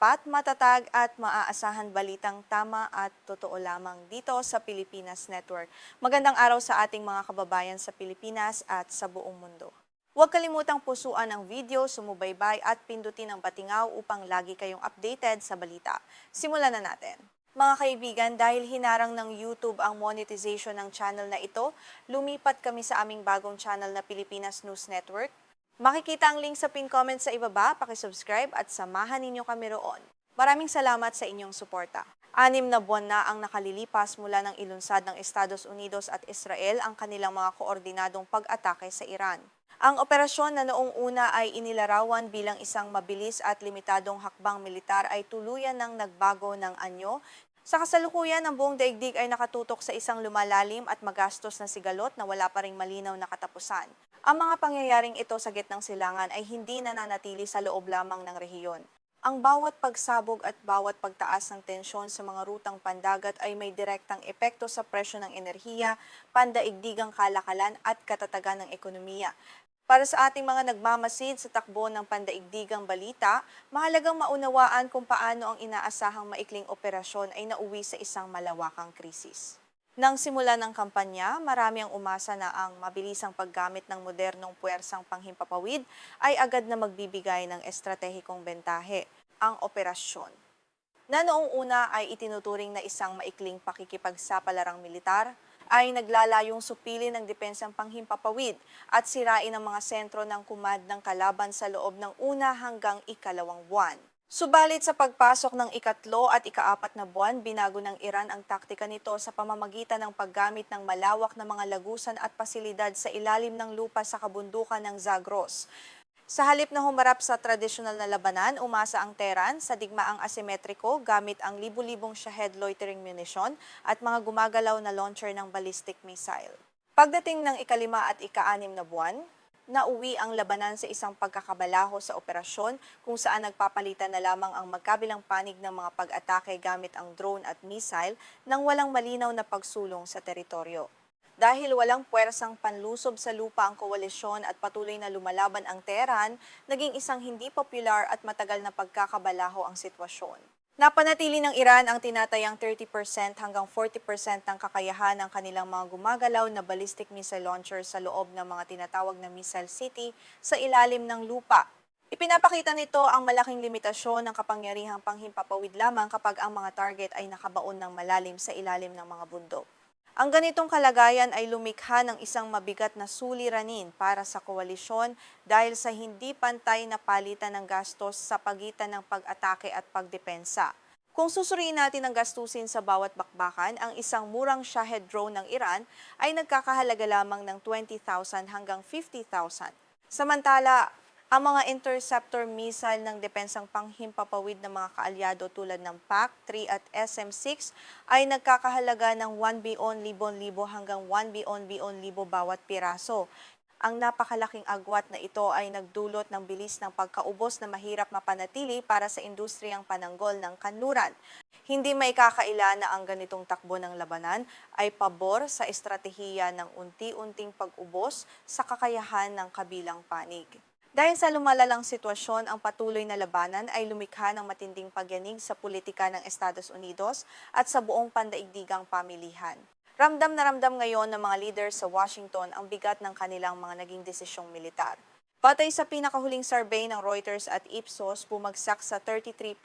tapat, matatag at maaasahan balitang tama at totoo lamang dito sa Pilipinas Network. Magandang araw sa ating mga kababayan sa Pilipinas at sa buong mundo. Huwag kalimutang pusuan ang video, sumubaybay at pindutin ang batingaw upang lagi kayong updated sa balita. Simulan na natin. Mga kaibigan, dahil hinarang ng YouTube ang monetization ng channel na ito, lumipat kami sa aming bagong channel na Pilipinas News Network. Makikita ang link sa pin comment sa ibaba, pakisubscribe at samahan ninyo kami roon. Maraming salamat sa inyong suporta. 6 na buwan na ang nakalilipas mula ng ilunsad ng Estados Unidos at Israel ang kanilang mga koordinadong pag-atake sa Iran. Ang operasyon na noong una ay inilarawan bilang isang mabilis at limitadong hakbang militar ay tuluyan ng nagbago ng anyo. Sa kasalukuyan, ang buong daigdig ay nakatutok sa isang lumalalim at magastos na sigalot na wala pa ring malinaw na katapusan. Ang mga pangyayaring ito sa gitnang silangan ay hindi nananatili sa loob lamang ng rehiyon. Ang bawat pagsabog at bawat pagtaas ng tensyon sa mga rutang pandagat ay may direktang epekto sa presyo ng enerhiya, pandaigdigang kalakalan at katatagan ng ekonomiya. Para sa ating mga nagmamasid sa takbo ng pandaigdigang balita, mahalagang maunawaan kung paano ang inaasahang maikling operasyon ay nauwi sa isang malawakang krisis. Nang simula ng kampanya, marami ang umasa na ang mabilisang paggamit ng modernong puwersang panghimpapawid ay agad na magbibigay ng estratehikong bentahe, ang operasyon. Na noong una ay itinuturing na isang maikling pakikipagsapalarang militar, ay naglalayong supili ng depensang panghimpapawid at sirain ang mga sentro ng kumad ng kalaban sa loob ng una hanggang ikalawang buwan. Subalit sa pagpasok ng ikatlo at ikaapat na buwan, binago ng Iran ang taktika nito sa pamamagitan ng paggamit ng malawak na mga lagusan at pasilidad sa ilalim ng lupa sa kabundukan ng Zagros. Sa halip na humarap sa tradisyonal na labanan, umasa ang Tehran sa digmaang asimetriko gamit ang libu-libong Shahed loitering munition at mga gumagalaw na launcher ng ballistic missile. Pagdating ng ikalima at ika-6 na buwan, nauwi ang labanan sa isang pagkakabalaho sa operasyon kung saan nagpapalitan na lamang ang magkabilang panig ng mga pag-atake gamit ang drone at missile nang walang malinaw na pagsulong sa teritoryo. Dahil walang puwersang panlusob sa lupa ang koalisyon at patuloy na lumalaban ang Tehran, naging isang hindi popular at matagal na pagkakabalaho ang sitwasyon. Napanatili ng Iran ang tinatayang 30% hanggang 40% ng kakayahan ng kanilang mga gumagalaw na ballistic missile launcher sa loob ng mga tinatawag na missile city sa ilalim ng lupa. Ipinapakita nito ang malaking limitasyon ng kapangyarihang panghimpapawid lamang kapag ang mga target ay nakabaon ng malalim sa ilalim ng mga bundok. Ang ganitong kalagayan ay lumikha ng isang mabigat na suliranin para sa koalisyon dahil sa hindi pantay na palitan ng gastos sa pagitan ng pag-atake at pagdepensa. Kung susuriin natin ang gastusin sa bawat bakbakan, ang isang murang Shahed drone ng Iran ay nagkakahalaga lamang ng 20,000 hanggang 50,000. Samantala, ang mga interceptor missile ng depensang panghimpapawid ng mga kaalyado tulad ng PAC-3 at SM-6 ay nagkakahalaga ng 1 bilyon libo hanggang 1 bilyon libo bawat piraso. Ang napakalaking agwat na ito ay nagdulot ng bilis ng pagkaubos na mahirap mapanatili para sa industriyang pananggol ng kanluran. Hindi may kakaila na ang ganitong takbo ng labanan ay pabor sa estratehiya ng unti-unting pag-ubos sa kakayahan ng kabilang panig. Dahil sa lumalalang sitwasyon, ang patuloy na labanan ay lumikha ng matinding pagyanig sa politika ng Estados Unidos at sa buong pandaigdigang pamilihan. Ramdam na ramdam ngayon ng mga leader sa Washington ang bigat ng kanilang mga naging desisyong militar. Batay sa pinakahuling survey ng Reuters at Ipsos, bumagsak sa 33%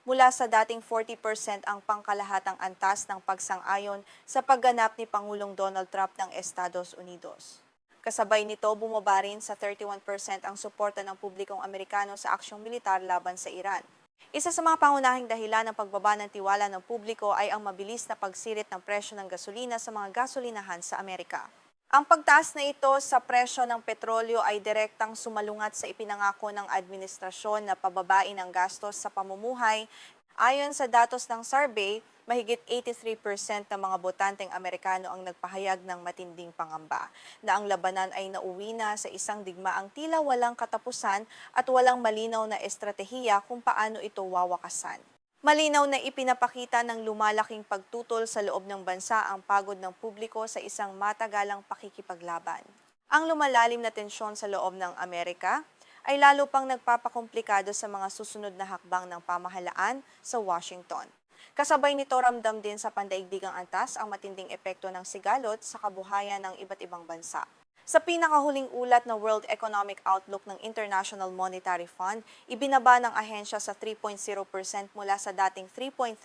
mula sa dating 40% ang pangkalahatang antas ng pagsang-ayon sa pagganap ni Pangulong Donald Trump ng Estados Unidos. Kasabay nito, bumaba rin sa 31% ang suporta ng publikong Amerikano sa aksyong militar laban sa Iran. Isa sa mga pangunahing dahilan ng pagbaba ng tiwala ng publiko ay ang mabilis na pagsirit ng presyo ng gasolina sa mga gasolinahan sa Amerika. Ang pagtaas na ito sa presyo ng petrolyo ay direktang sumalungat sa ipinangako ng administrasyon na pababain ang gastos sa pamumuhay. Ayon sa datos ng survey, mahigit 83% ng mga botanteng Amerikano ang nagpahayag ng matinding pangamba na ang labanan ay nauwi na sa isang digmaang tila walang katapusan at walang malinaw na estratehiya kung paano ito wawakasan. Malinaw na ipinapakita ng lumalaking pagtutol sa loob ng bansa ang pagod ng publiko sa isang matagalang pakikipaglaban. Ang lumalalim na tensyon sa loob ng Amerika ay lalo pang nagpapakomplikado sa mga susunod na hakbang ng pamahalaan sa Washington. Kasabay nito ramdam din sa pandaigdigang antas ang matinding epekto ng sigalot sa kabuhayan ng iba't ibang bansa. Sa pinakahuling ulat na World Economic Outlook ng International Monetary Fund, ibinaba ng ahensya sa 3.0% mula sa dating 3.3%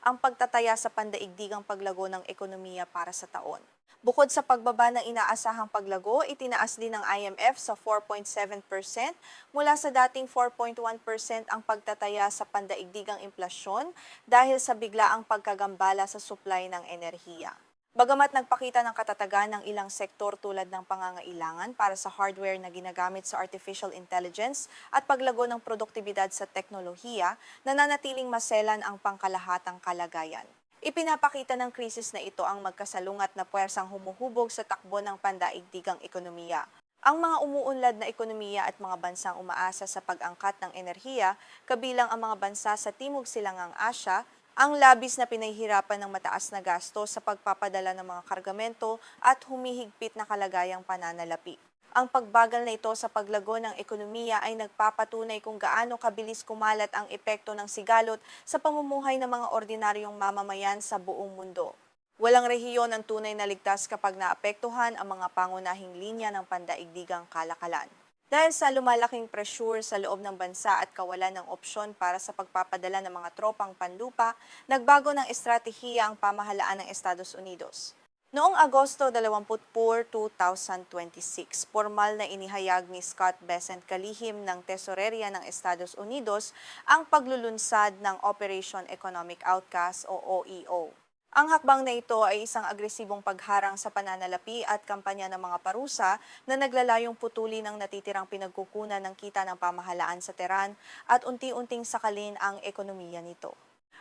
ang pagtataya sa pandaigdigang paglago ng ekonomiya para sa taon. Bukod sa pagbaba ng inaasahang paglago, itinaas din ng IMF sa 4.7% mula sa dating 4.1% ang pagtataya sa pandaigdigang inflasyon dahil sa biglaang pagkagambala sa supply ng enerhiya. Bagamat nagpakita ng katatagan ng ilang sektor tulad ng pangangailangan para sa hardware na ginagamit sa artificial intelligence at paglago ng produktibidad sa teknolohiya, nananatiling maselan ang pangkalahatang kalagayan. Ipinapakita ng krisis na ito ang magkasalungat na puwersang humuhubog sa takbo ng pandaigdigang ekonomiya. Ang mga umuunlad na ekonomiya at mga bansang umaasa sa pag-angkat ng enerhiya, kabilang ang mga bansa sa Timog Silangang Asya, ang labis na pinahihirapan ng mataas na gasto sa pagpapadala ng mga kargamento at humihigpit na kalagayang pananalapi. Ang pagbagal na ito sa paglago ng ekonomiya ay nagpapatunay kung gaano kabilis kumalat ang epekto ng sigalot sa pamumuhay ng mga ordinaryong mamamayan sa buong mundo. Walang rehiyon ang tunay na ligtas kapag naapektuhan ang mga pangunahing linya ng pandaigdigang kalakalan. Dahil sa lumalaking pressure sa loob ng bansa at kawalan ng opsyon para sa pagpapadala ng mga tropang panlupa, nagbago ng estratehiya ang pamahalaan ng Estados Unidos. Noong Agosto 24, 2026, formal na inihayag ni Scott Bessent kalihim ng Tesoreria ng Estados Unidos ang paglulunsad ng Operation Economic Outcast o OEO. Ang hakbang na ito ay isang agresibong pagharang sa pananalapi at kampanya ng mga parusa na naglalayong putulin ang natitirang pinagkukunan ng kita ng pamahalaan sa Tehran at unti-unting sakalin ang ekonomiya nito.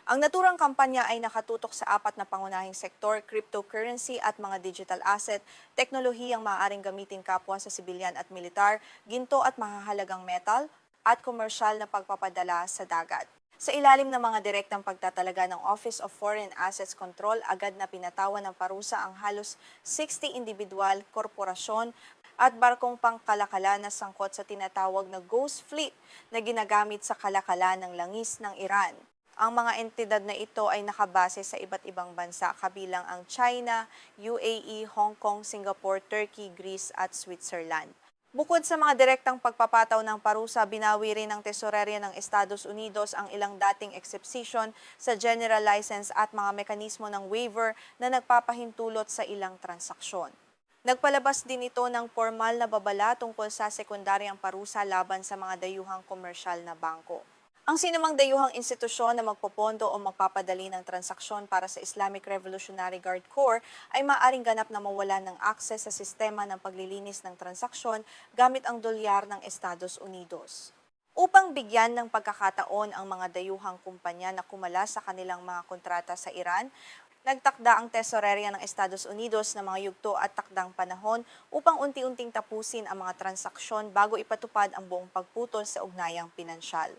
Ang naturang kampanya ay nakatutok sa apat na pangunahing sektor: cryptocurrency at mga digital asset, teknolohiyang maaaring gamitin kapwa sa sibilyan at militar, ginto at mahahalagang metal, at komersyal na pagpapadala sa dagat. Sa ilalim ng mga direktang pagtatalaga ng Office of Foreign Assets Control, agad na pinatawan ng parusa ang halos 60 individual, korporasyon at barkong pangkalakala na sangkot sa tinatawag na Ghost Fleet na ginagamit sa kalakalan ng langis ng Iran. Ang mga entidad na ito ay nakabase sa iba't ibang bansa kabilang ang China, UAE, Hong Kong, Singapore, Turkey, Greece at Switzerland. Bukod sa mga direktang pagpapataw ng parusa, binawi rin ng Tesoreria ng Estados Unidos ang ilang dating exception sa general license at mga mekanismo ng waiver na nagpapahintulot sa ilang transaksyon. Nagpalabas din ito ng formal na babala tungkol sa sekundaryang parusa laban sa mga dayuhang komersyal na bangko. Ang sinumang dayuhang institusyon na magpopondo o magpapadali ng transaksyon para sa Islamic Revolutionary Guard Corps ay maaaring ganap na mawalan ng akses sa sistema ng paglilinis ng transaksyon gamit ang dolyar ng Estados Unidos. Upang bigyan ng pagkakataon ang mga dayuhang kumpanya na kumala sa kanilang mga kontrata sa Iran, nagtakda ang Tesoreria ng Estados Unidos ng mga yugto at takdang panahon upang unti-unting tapusin ang mga transaksyon bago ipatupad ang buong pagputol sa ugnayang pinansyal.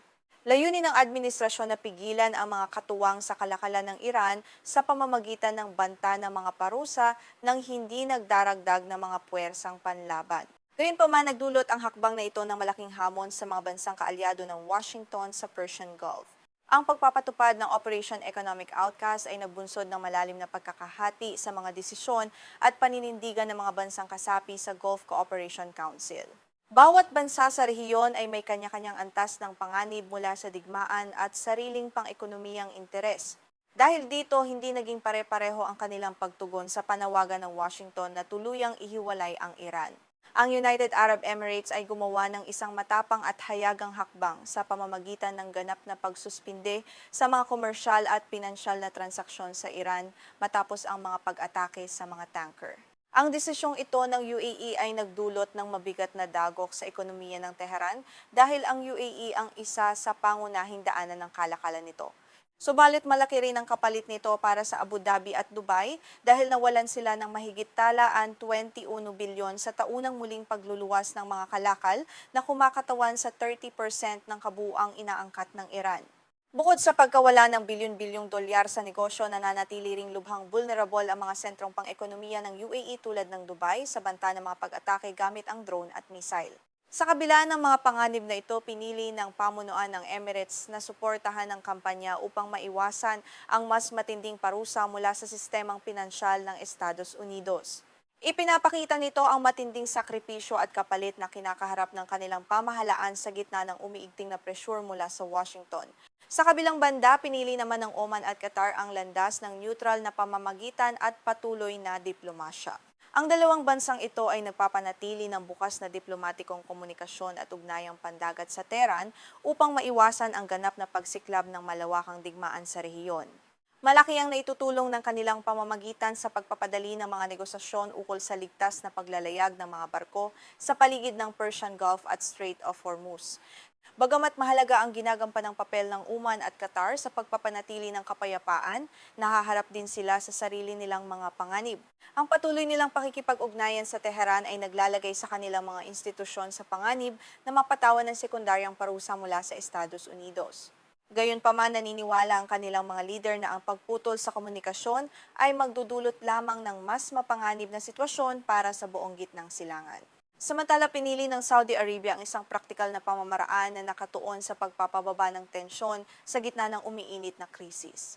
Layunin ng administrasyon na pigilan ang mga katuwang sa kalakalan ng Iran sa pamamagitan ng banta ng mga parusa nang hindi nagdaragdag ng mga puwersang panlaban. Gayunpaman, nagdulot ang hakbang na ito ng malaking hamon sa mga bansang kaalyado ng Washington sa Persian Gulf. Ang pagpapatupad ng Operation Economic Outcast ay nagbunsod ng malalim na pagkakahati sa mga desisyon at paninindigan ng mga bansang kasapi sa Gulf Cooperation Council. Bawat bansa sa rehiyon ay may kanya-kanyang antas ng panganib mula sa digmaan at sariling pang-ekonomiyang interes. Dahil dito, hindi naging pare-pareho ang kanilang pagtugon sa panawagan ng Washington na tuluyang ihiwalay ang Iran. Ang United Arab Emirates ay gumawa ng isang matapang at hayagang hakbang sa pamamagitan ng ganap na pagsuspinde sa mga komersyal at pinansyal na transaksyon sa Iran matapos ang mga pag-atake sa mga tanker. Ang desisyong ito ng UAE ay nagdulot ng mabigat na dagok sa ekonomiya ng Tehran dahil ang UAE ang isa sa pangunahing daanan ng kalakalan nito. Subalit malaki rin ang kapalit nito para sa Abu Dhabi at Dubai dahil nawalan sila ng mahigit talaan 21 bilyon sa taunang muling pagluluwas ng mga kalakal na kumakatawan sa 30% ng kabuuang inaangkat ng Iran. Bukod sa pagkawala ng bilyon-bilyong dolyar sa negosyo, nananatili ring lubhang vulnerable ang mga sentrong pang-ekonomiya ng UAE tulad ng Dubai sa banta ng mga pag-atake gamit ang drone at missile. Sa kabila ng mga panganib na ito, pinili ng pamunuan ng Emirates na suportahan ng kampanya upang maiwasan ang mas matinding parusa mula sa sistemang pinansyal ng Estados Unidos. Ipinapakita nito ang matinding sakripisyo at kapalit na kinakaharap ng kanilang pamahalaan sa gitna ng umiigting na presyur mula sa Washington. Sa kabilang banda, pinili naman ng Oman at Qatar ang landas ng neutral na pamamagitan at patuloy na diplomasya. Ang dalawang bansang ito ay nagpapanatili ng bukas na diplomatikong komunikasyon at ugnayang pandagat sa Tehran upang maiwasan ang ganap na pagsiklab ng malawakang digmaan sa rehiyon. Malaki ang naitutulong ng kanilang pamamagitan sa pagpapadali ng mga negosasyon ukol sa ligtas na paglalayag ng mga barko sa paligid ng Persian Gulf at Strait of Hormuz. Bagamat mahalaga ang ginagampanang papel ng Oman at Qatar sa pagpapanatili ng kapayapaan, nahaharap din sila sa sarili nilang mga panganib. Ang patuloy nilang pakikipag-ugnayan sa Tehran ay naglalagay sa kanilang mga institusyon sa panganib na mapatawan ng sekundaryang parusa mula sa Estados Unidos. Gayunpaman, naniniwala ang kanilang mga leader na ang pagputol sa komunikasyon ay magdudulot lamang ng mas mapanganib na sitwasyon para sa buong gitnang silangan. Samantala, pinili ng Saudi Arabia ang isang praktikal na pamamaraan na nakatuon sa pagpapababa ng tensyon sa gitna ng umiinit na krisis.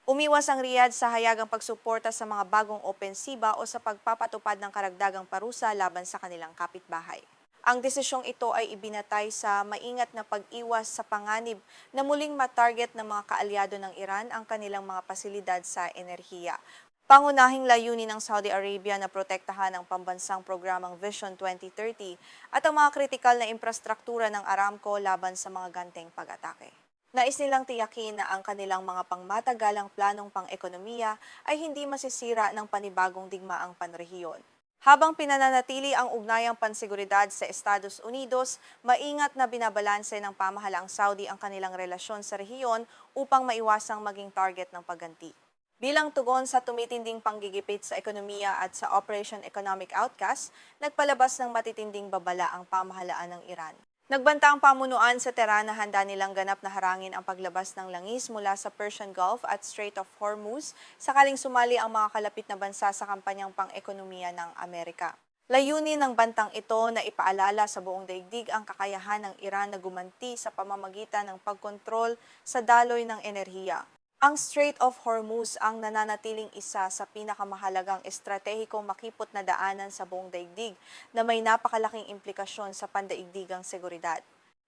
Umiwas ang Riyadh sa hayagang pagsuporta sa mga bagong opensiba o sa pagpapatupad ng karagdagang parusa laban sa kanilang kapitbahay. Ang desisyong ito ay ibinatay sa maingat na pag-iwas sa panganib na muling matarget ng mga kaalyado ng Iran ang kanilang mga pasilidad sa enerhiya. Pangunahing layunin ng Saudi Arabia na protektahan ang pambansang programang Vision 2030 at ang mga kritikal na infrastruktura ng Aramco laban sa mga ganteng pag-atake. Nais nilang tiyakin na ang kanilang mga pangmatagalang planong pang-ekonomiya ay hindi masisira ng panibagong digmaang panrehiyon. Habang pinananatili ang ugnayang panseguridad sa Estados Unidos, maingat na binabalanse ng pamahalaang Saudi ang kanilang relasyon sa rehiyon upang maiwasang maging target ng pagganti. Bilang tugon sa tumitinding panggigipit sa ekonomiya at sa Operation Economic Outcast, nagpalabas ng matitinding babala ang pamahalaan ng Iran. Nagbanta ang pamunuan sa Tehran na handa nilang ganap na harangin ang paglabas ng langis mula sa Persian Gulf at Strait of Hormuz sakaling sumali ang mga kalapit na bansa sa kampanyang pang-ekonomiya ng Amerika. Layunin ng bantang ito na ipaalala sa buong daigdig ang kakayahan ng Iran na gumanti sa pamamagitan ng pagkontrol sa daloy ng enerhiya. Ang Strait of Hormuz ang nananatiling isa sa pinakamahalagang estratehikong makipot na daanan sa buong daigdig na may napakalaking implikasyon sa pandaigdigang seguridad.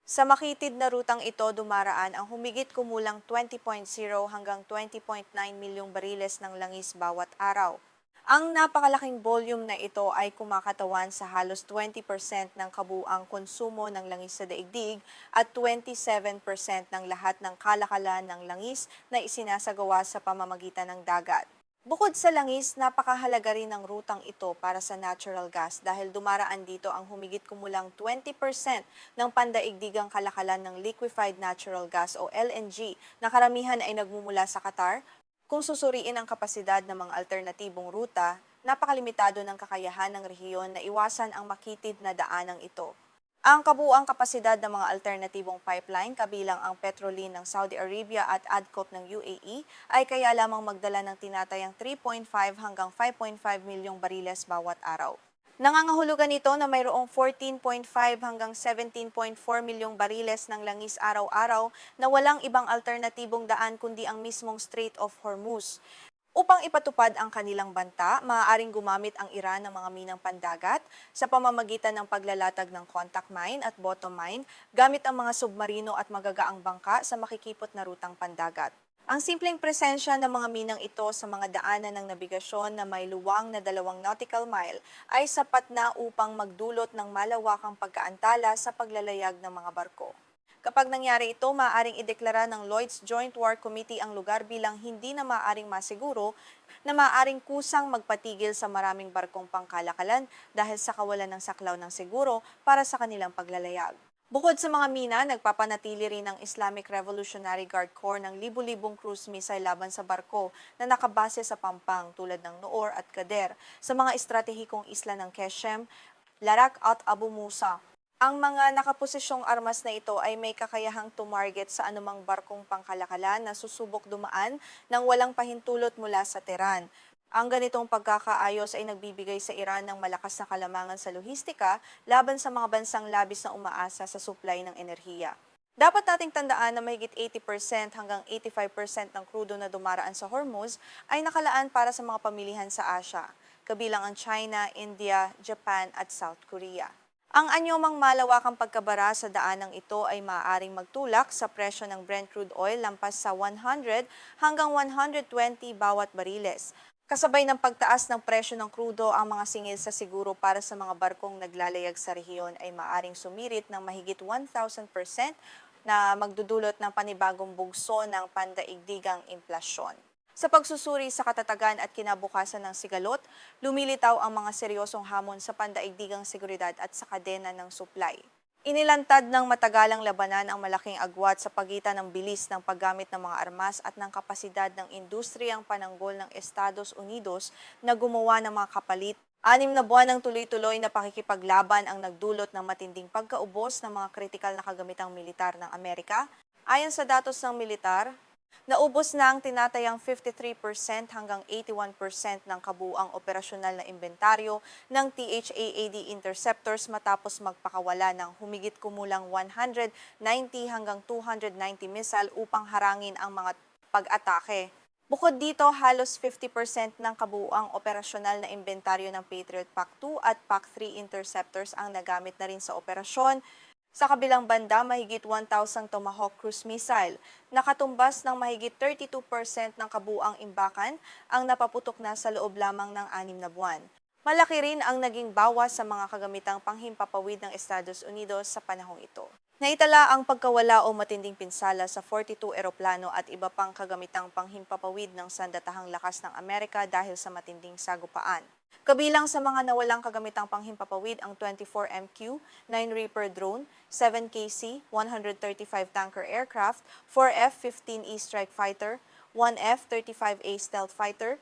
Sa makitid na rutang ito dumaraan ang humigit kumulang 20.0 hanggang 20.9 milyong bariles ng langis bawat araw. Ang napakalaking volume na ito ay kumakatawan sa halos 20% ng kabuuang konsumo ng langis sa daigdig at 27% ng lahat ng kalakalan ng langis na isinasagawa sa pamamagitan ng dagat. Bukod sa langis, napakahalaga rin ng rutang ito para sa natural gas dahil dumaraan dito ang humigit kumulang 20% ng pandaigdigang kalakalan ng liquefied natural gas o LNG na karamihan ay nagmumula sa Qatar. Kung susuriin ang kapasidad ng mga alternatibong ruta, napakalimitado ng kakayahan ng rehiyon na iwasan ang makitid na daanang ito. Ang kabuuang kapasidad ng mga alternatibong pipeline kabilang ang Petrolin ng Saudi Arabia at ADCOP ng UAE ay kaya lamang magdala ng tinatayang 3.5 hanggang 5.5 milyong bariles bawat araw. Nangangahulugan ito na mayroong 14.5 hanggang 17.4 milyong bariles ng langis araw-araw na walang ibang alternatibong daan kundi ang mismong Strait of Hormuz. Upang ipatupad ang kanilang banta, maaaring gumamit ang Iran ng mga minang pandagat sa pamamagitan ng paglalatag ng contact mine at bottom mine gamit ang mga submarino at magagaang bangka sa makikipot na rutang pandagat. Ang simpleng presensya ng mga minang ito sa mga daanan ng nabigasyon na may luwang na 2 nautical mile ay sapat na upang magdulot ng malawakang pagkaantala sa paglalayag ng mga barko. Kapag nangyari ito, maaaring ideklara ng Lloyd's Joint War Committee ang lugar bilang hindi na maaaring masiguro na maaaring kusang magpatigil sa maraming barkong pangkalakalan dahil sa kawalan ng saklaw ng seguro para sa kanilang paglalayag. Bukod sa mga mina, nagpapanatili rin ang Islamic Revolutionary Guard Corps ng libu-libong cruise missile laban sa barko na nakabase sa Pampang tulad ng Noor at Kader sa mga estratehikong isla ng Keshem, Larak at Abu Musa. Ang mga nakaposisyong armas na ito ay may kakayahang tumarget sa anumang barkong pangkalakalan na susubok dumaan nang walang pahintulot mula sa Tehran. Ang ganitong pagkakaayos ay nagbibigay sa Iran ng malakas na kalamangan sa lohistika laban sa mga bansang labis na umaasa sa supply ng enerhiya. Dapat nating tandaan na mahigit 80% hanggang 85% ng krudo na dumaraan sa Hormuz ay nakalaan para sa mga pamilihan sa Asya, kabilang ang China, India, Japan at South Korea. Ang anyomang malawakang pagkabara sa daanang ito ay maaaring magtulak sa presyo ng Brent crude oil lampas sa 100 hanggang 120 bawat bariles. Kasabay ng pagtaas ng presyo ng krudo, ang mga singil sa siguro para sa mga barkong naglalayag sa rehiyon ay maaring sumirit ng mahigit 1,000% na magdudulot ng panibagong bugso ng pandaigdigang inflasyon. Sa pagsusuri sa katatagan at kinabukasan ng sigalot, lumilitaw ang mga seryosong hamon sa pandaigdigang seguridad at sa kadena ng supply. Inilantad ng matagalang labanan ang malaking agwat sa pagitan ng bilis ng paggamit ng mga armas at ng kapasidad ng industriyang pananggol ng Estados Unidos na gumawa ng mga kapalit. 6 na buwan ng tuloy-tuloy na pakikipaglaban ang nagdulot ng matinding pagkaubos ng mga kritikal na kagamitang militar ng Amerika. Ayon sa datos ng militar, naubos na ang tinatayang 53% hanggang 81% ng kabuuang operasyonal na inventaryo ng THAAD interceptors matapos magpakawala ng humigit kumulang 190 hanggang 290 missile upang harangin ang mga pag-atake. Bukod dito, halos 50% ng kabuuang operasyonal na inventaryo ng Patriot PAC-2 at PAC-3 interceptors ang nagamit na rin sa operasyon. Sa kabilang banda, mahigit 1,000 Tomahawk cruise missile, nakatumbas ng mahigit 32% ng kabuuang imbakan ang napaputok na sa loob lamang ng 6 na buwan. Malaki rin ang naging bawas sa mga kagamitang panghimpapawid ng Estados Unidos sa panahong ito. Naitala ang pagkawala o matinding pinsala sa 42 eroplano at iba pang kagamitang panghimpapawid ng sandatahang lakas ng Amerika dahil sa matinding sagupaan. Kabilang sa mga nawalang kagamitang panghimpapawid ang 24MQ, 9 Reaper drone, 7KC, 135 tanker aircraft, 4 F-15E strike fighter, 1 F-35A stealth fighter,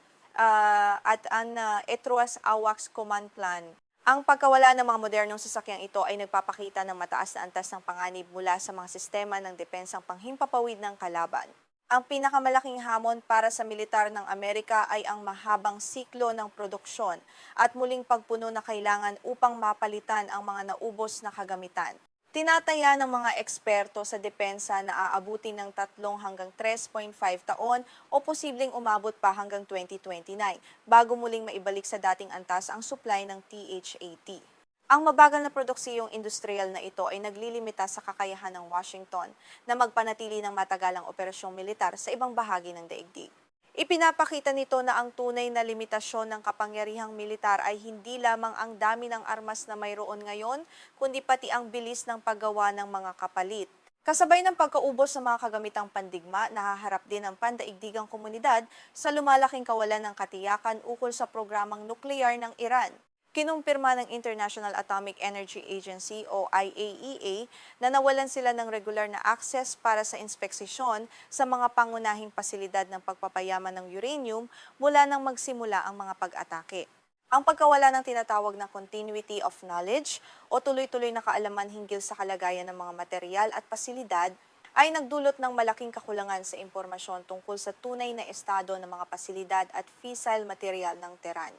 at ang ETROAS AWACS command plan. Ang pagkawala ng mga modernong sasakyang ito ay nagpapakita ng mataas na antas ng panganib mula sa mga sistema ng depensang panghimpapawid ng kalaban. Ang pinakamalaking hamon para sa militar ng Amerika ay ang mahabang siklo ng produksyon at muling pagpuno na kailangan upang mapalitan ang mga naubos na kagamitan. Tinataya ng mga eksperto sa depensa na aabutin ng 3 hanggang 3.5 taon o posibleng umabot pa hanggang 2029 bago muling maibalik sa dating antas ang supply ng THAAD. Ang mabagal na produksiyong industrial na ito ay naglilimita sa kakayahan ng Washington na magpanatili ng matagalang operasyong militar sa ibang bahagi ng daigdig. Ipinapakita nito na ang tunay na limitasyon ng kapangyarihang militar ay hindi lamang ang dami ng armas na mayroon ngayon, kundi pati ang bilis ng paggawa ng mga kapalit. Kasabay ng pagkaubos ng mga kagamitang pandigma, nahaharap din ang pandaigdigang komunidad sa lumalaking kawalan ng katiyakan ukol sa programang nuklear ng Iran. Kinumpirma ng International Atomic Energy Agency o IAEA na nawalan sila ng regular na access para sa inspeksisyon sa mga pangunahing pasilidad ng pagpapayaman ng uranium mula nang magsimula ang mga pag-atake. Ang pagkawala ng tinatawag na continuity of knowledge o tuloy-tuloy na kaalaman hinggil sa kalagayan ng mga material at pasilidad ay nagdulot ng malaking kakulangan sa impormasyon tungkol sa tunay na estado ng mga pasilidad at fissile material ng Tehran.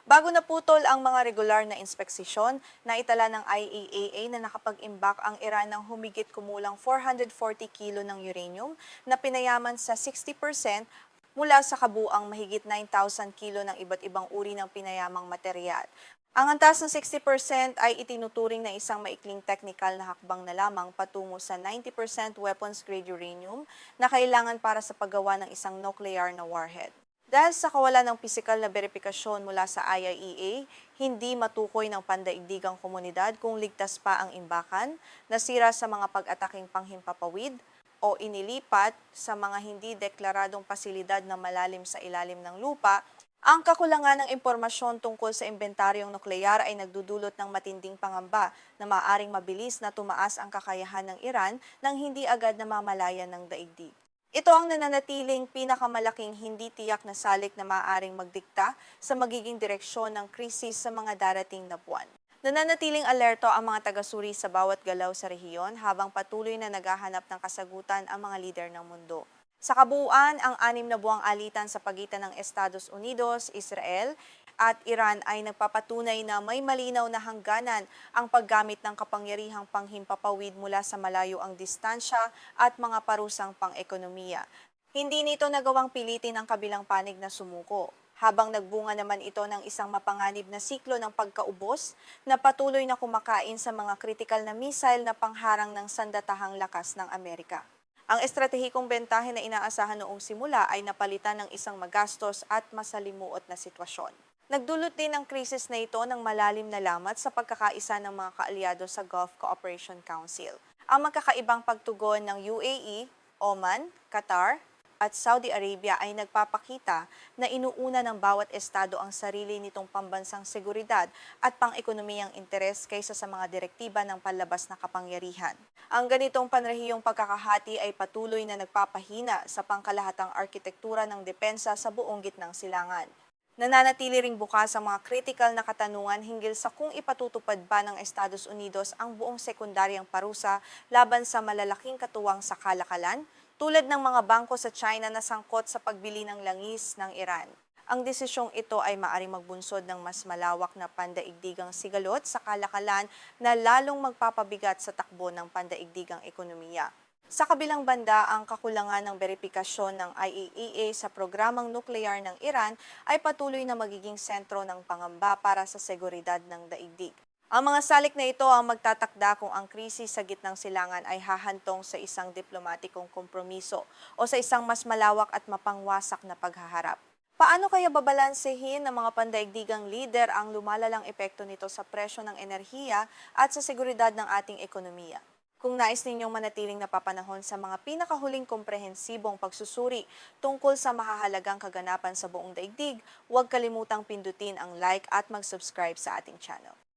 Bago naputol ang mga regular na inspeksisyon, naitala ng IAEA na nakapag-imbak ang Iran ng humigit kumulang 440 kilo ng uranium na pinayaman sa 60% mula sa kabuang mahigit 9,000 kilo ng iba't ibang uri ng pinayamang material. Ang antas ng 60% ay itinuturing na isang maikling technical na hakbang na lamang patungo sa 90% weapons-grade uranium na kailangan para sa paggawa ng isang nuclear na warhead. Dahil sa kawalan ng pisikal na beripikasyon mula sa IAEA, hindi matukoy ng pandaigdigang komunidad kung ligtas pa ang imbakan, nasira sa mga pag-ataking panghimpapawid, o inilipat sa mga hindi deklaradong pasilidad na malalim sa ilalim ng lupa. Ang kakulangan ng impormasyon tungkol sa inventaryong nuklear ay nagdudulot ng matinding pangamba na maaaring mabilis na tumaas ang kakayahan ng Iran nang hindi agad namamalayan ng daigdig. Ito ang nananatiling pinakamalaking hindi tiyak na salik na maaaring magdikta sa magiging direksyon ng krisis sa mga darating na buwan. Nananatiling alerto ang mga tagasuri sa bawat galaw sa rehiyon habang patuloy na naghahanap ng kasagutan ang mga lider ng mundo. Sa kabuuan, ang 6 na buwang alitan sa pagitan ng Estados Unidos, Israel at Iran ay nagpapatunay na may malinaw na hangganan ang paggamit ng kapangyarihang panghimpapawid mula sa malayo ang distansya at mga parusang pang-ekonomiya. Hindi nito nagawang pilitin ang kabilang panig na sumuko, habang nagbunga naman ito ng isang mapanganib na siklo ng pagkaubos na patuloy na kumakain sa mga kritikal na missile na pangharang ng sandatahang lakas ng Amerika. Ang estratehikong bentahe na inaasahan noong simula ay napalitan ng isang magastos at masalimuot na sitwasyon. Nagdulot din ang krisis na ito ng malalim na lamat sa pagkakaisa ng mga kaalyado sa Gulf Cooperation Council. Ang magkakaibang pagtugon ng UAE, Oman, Qatar, at Saudi Arabia ay nagpapakita na inuuna ng bawat estado ang sarili nitong pambansang seguridad at pang-ekonomiyang interes kaysa sa mga direktiba ng panlabas na kapangyarihan. Ang ganitong panrehiyong pagkakahati ay patuloy na nagpapahina sa pangkalahatang arkitektura ng depensa sa buong gitnang silangan. Nananatili ring bukas ang mga kritikal na katanungan hinggil sa kung ipatutupad ba ng Estados Unidos ang buong sekundaryang parusa laban sa malalaking katuwang sa kalakalan, tulad ng mga bangko sa China na sangkot sa pagbili ng langis ng Iran. Ang desisyong ito ay maaaring magbunsod ng mas malawak na pandaigdigang sigalot sa kalakalan na lalong magpapabigat sa takbo ng pandaigdigang ekonomiya. Sa kabilang banda, ang kakulangan ng beripikasyon ng IAEA sa programang nuklear ng Iran ay patuloy na magiging sentro ng pangamba para sa seguridad ng daigdig. Ang mga salik na ito ang magtatakda kung ang krisis sa gitnang silangan ay hahantong sa isang diplomatikong kompromiso o sa isang mas malawak at mapangwasak na paghaharap. Paano kaya babalansehin ng mga pandaigdigang lider ang lumalalang epekto nito sa presyo ng enerhiya at sa seguridad ng ating ekonomiya? Kung nais ninyong manatiling napapanahon sa mga pinakahuling komprehensibong pagsusuri tungkol sa mahahalagang kaganapan sa buong daigdig, huwag kalimutang pindutin ang like at mag-subscribe sa ating channel.